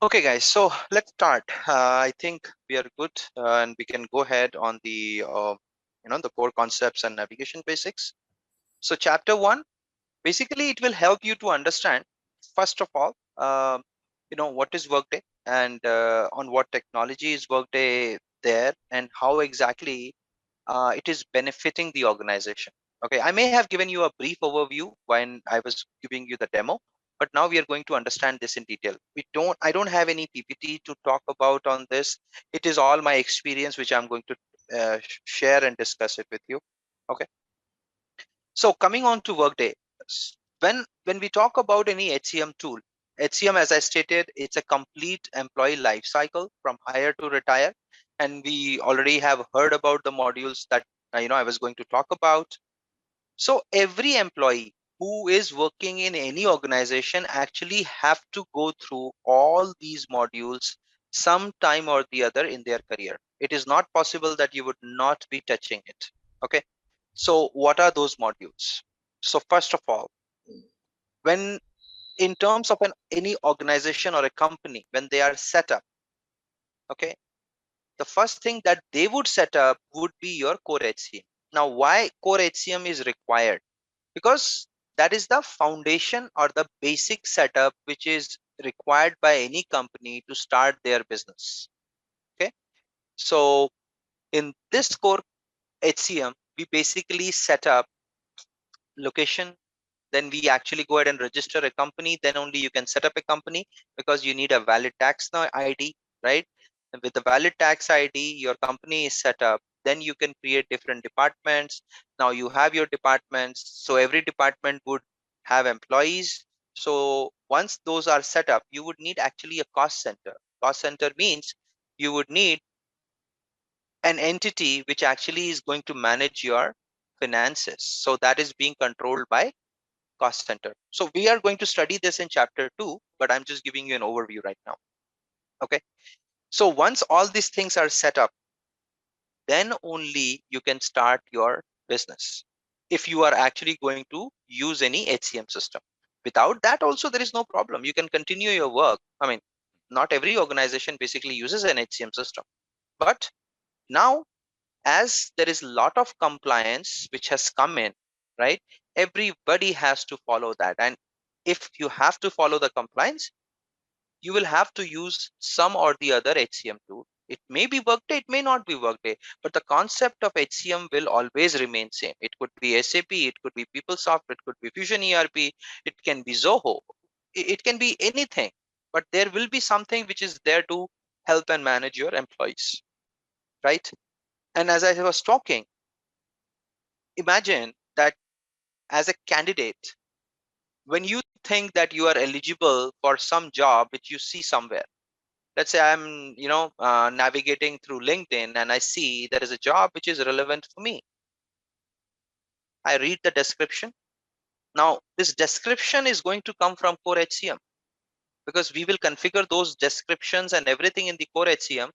Okay, guys, so let's start. I think we are good, and we can go ahead on the the core concepts and navigation basics. So, chapter one, basically, it will help you to understand first of all, what is Workday and on what technology is Workday there, and how exactly it is benefiting the organization. Okay, I may have given you a brief overview when I was giving you the demo, but now we are going to understand this in detail. I don't have any PPT to talk about on this. It is all my experience, which I'm going to share and discuss it with you. Okay, so coming on to Workday, when we talk about any HCM tool, HCM, as I stated, it's a complete employee life cycle from hire to retire, and we already have heard about the modules that I was going to talk about. So every employee who is working in any organization actually have to go through all these modules sometime or the other in their career. It is not possible that you would not be touching it. Okay, so what are those modules? So first of all, when in terms of any organization or a company, when they are set up, okay, the first thing that they would set up would be your core HCM. Now, why core HCM is required? Because that is the foundation or the basic setup which is required by any company to start their business. Okay, so in this core HCM, we basically set up location. Then we actually go ahead and register a company. Then only you can set up a company, because you need a valid tax ID, right? And with the valid tax ID, your company is set up. Then you can create different departments. Now you have your departments. So every department would have employees. So once those are set up, you would need actually a cost center. Cost center means you would need an entity which actually is going to manage your finances. So that is being controlled by cost center. So we are going to study this in chapter 2, but I'm just giving you an overview right now. Okay. So once all these things are set up, then only you can start your business. If you are actually going to use any HCM system. Without that also, there is no problem. You can continue your work. I mean, not every organization basically uses an HCM system. But now, as there is a lot of compliance which has come in, right? Everybody has to follow that. And if you have to follow the compliance, you will have to use some or the other HCM tool. It may be Workday, it may not be Workday, but the concept of HCM will always remain same. It could be SAP, it could be PeopleSoft, it could be Fusion ERP, it can be Zoho, it can be anything. But there will be something which is there to help and manage your employees, right? And as I was talking, imagine that as a candidate, when you think that you are eligible for some job which you see somewhere, let's say I'm navigating through LinkedIn and I see there is a job which is relevant for me. I read the description. Now this description is going to come from core HCM, because we will configure those descriptions and everything in the core HCM.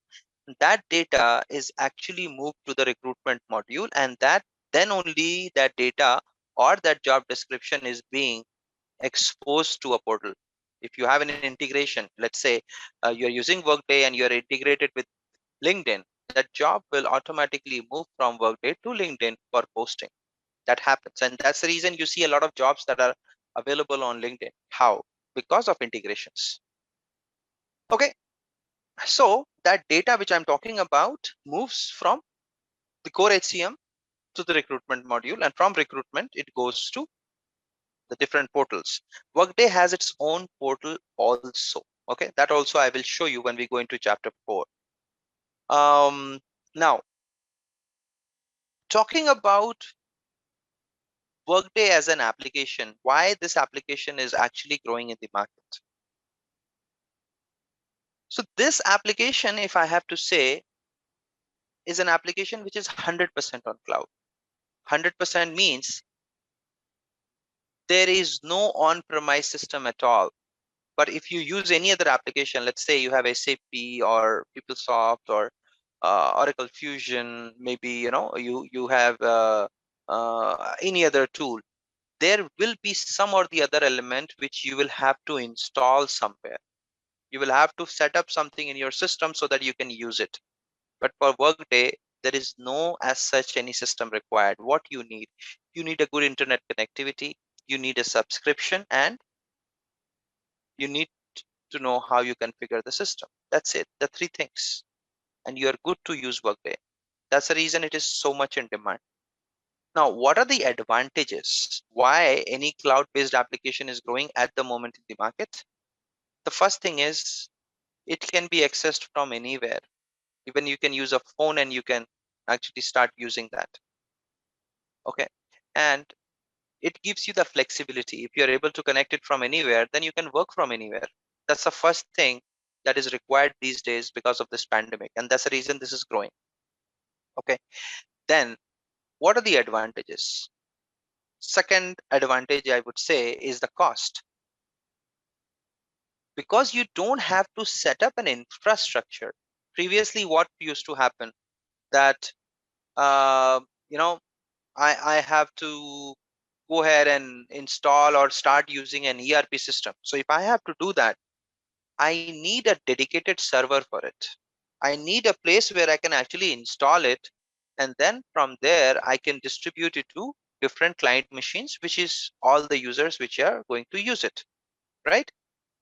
That data is actually moved to the recruitment module, and that then only that data or that job description is being exposed to a portal. If you have an integration, let's say you're using Workday and you're integrated with LinkedIn, that job will automatically move from Workday to LinkedIn for posting. That happens. And that's the reason you see a lot of jobs that are available on LinkedIn. How? Because of integrations. Okay. So that data which I'm talking about moves from the core HCM to the recruitment module, and from recruitment, it goes to the different portals. Workday has its own portal also. Okay. That also I will show you when we go into chapter 4. Now, talking about Workday as an application, why this application is actually growing in the market. So this application, if I have to say, is an application which is 100% on cloud. 100% means there is no on-premise system at all. But if you use any other application, let's say you have SAP or PeopleSoft or Oracle Fusion, maybe you have any other tool, there will be some or the other element which you will have to install somewhere. You will have to set up something in your system so that you can use it. But for Workday, there is no as such any system required. What you need a good internet connectivity, you need a subscription, and you need to know how you configure the system. That's it, the three things. And you are good to use Workday. That's the reason it is so much in demand. Now, what are the advantages? Why any cloud-based application is growing at the moment in the market? The first thing is it can be accessed from anywhere. Even you can use a phone and you can actually start using that. Okay. And it gives you the flexibility. If you're able to connect it from anywhere, then you can work from anywhere. That's the first thing that is required these days because of this pandemic. And that's the reason this is growing. Okay. Then what are the advantages? Second advantage I would say is the cost. Because you don't have to set up an infrastructure. Previously, what used to happen that uh, you know I have to go ahead and install or start using an ERP system. So if I have to do that, I need a dedicated server for it. I need a place where I can actually install it, and then from there I can distribute it to different client machines, which is all the users which are going to use it, right?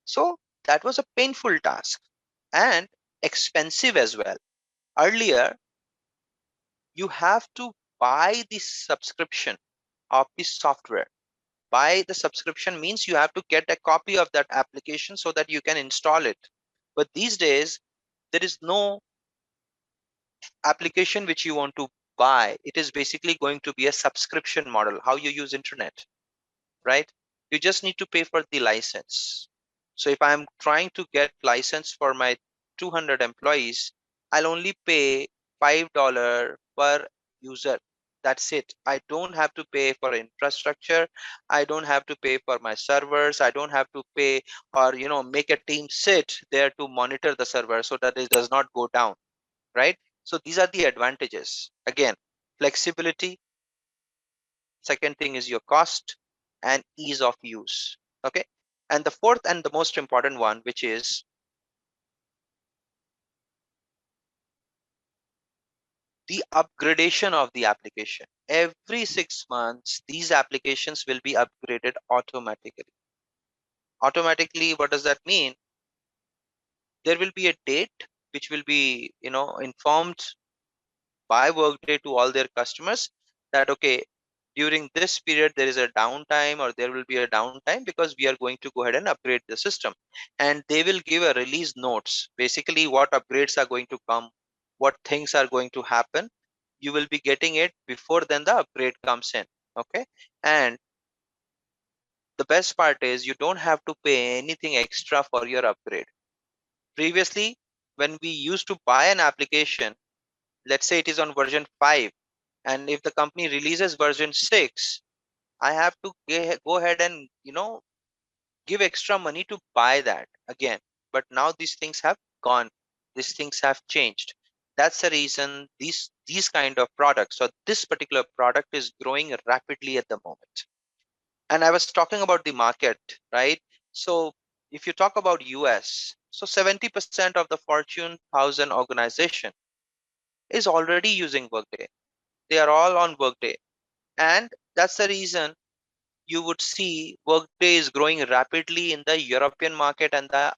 So that was a painful task and expensive as well. Earlier, you have to buy the subscription of the software. Buy the subscription means you have to get a copy of that application so that you can install it. But these days, there is no application which you want to buy. It is basically going to be a subscription model, how you use internet, right? You just need to pay for the license. So if I'm trying to get license for my 200 employees, I'll only pay $5 per user. That's it. I don't have to pay for infrastructure. I don't have to pay for my servers. I don't have to pay or make a team sit there to monitor the server so that it does not go down, right? So these are the advantages. Again, flexibility. Second thing is your cost and ease of use. Okay. And the fourth and the most important one, which is the upgradation of the application. Every 6 months, these applications will be upgraded automatically. Automatically, what does that mean? There will be a date which will be, informed by Workday to all their customers that okay, during this period there is a downtime or there will be a downtime because we are going to go ahead and upgrade the system, and they will give a release notes, basically what upgrades are going to come, what things are going to happen. You will be getting it before then the upgrade comes in. Okay. And the best part is you don't have to pay anything extra for your upgrade. Previously, when we used to buy an application, let's say it is on version 5, and if the company releases version 6, I have to go ahead and give extra money to buy that again. But now these things have gone, these things have changed. That's the reason these kind of products or this particular product is growing rapidly at the moment. And I was talking about the market, right? So if you talk about US, so 70% of the Fortune 1000 organization is already using Workday. They are all on Workday. And that's the reason you would see Workday is growing rapidly in the European market and the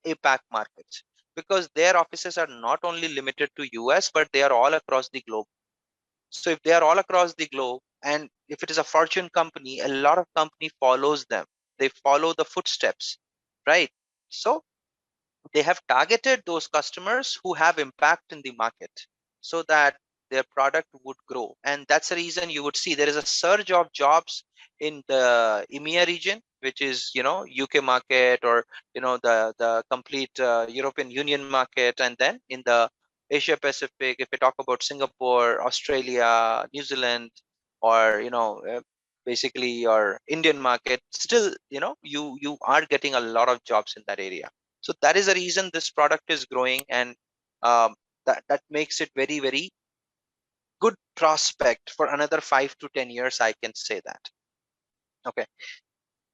APAC markets, because their offices are not only limited to US, but they are all across the globe. So if they are all across the globe, and if it is a Fortune company, a lot of company follows them. They follow the footsteps, right? So they have targeted those customers who have impact in the market so that their product would grow. And that's the reason you would see there is a surge of jobs in the EMEA region, which is UK market, or the complete European Union market. And then in the Asia Pacific, if we talk about Singapore, Australia, New Zealand, or basically your Indian market, still you are getting a lot of jobs in that area. So that is the reason this product is growing, and that makes it very, very good prospect for another 5 to 10 years. I can say that. Okay.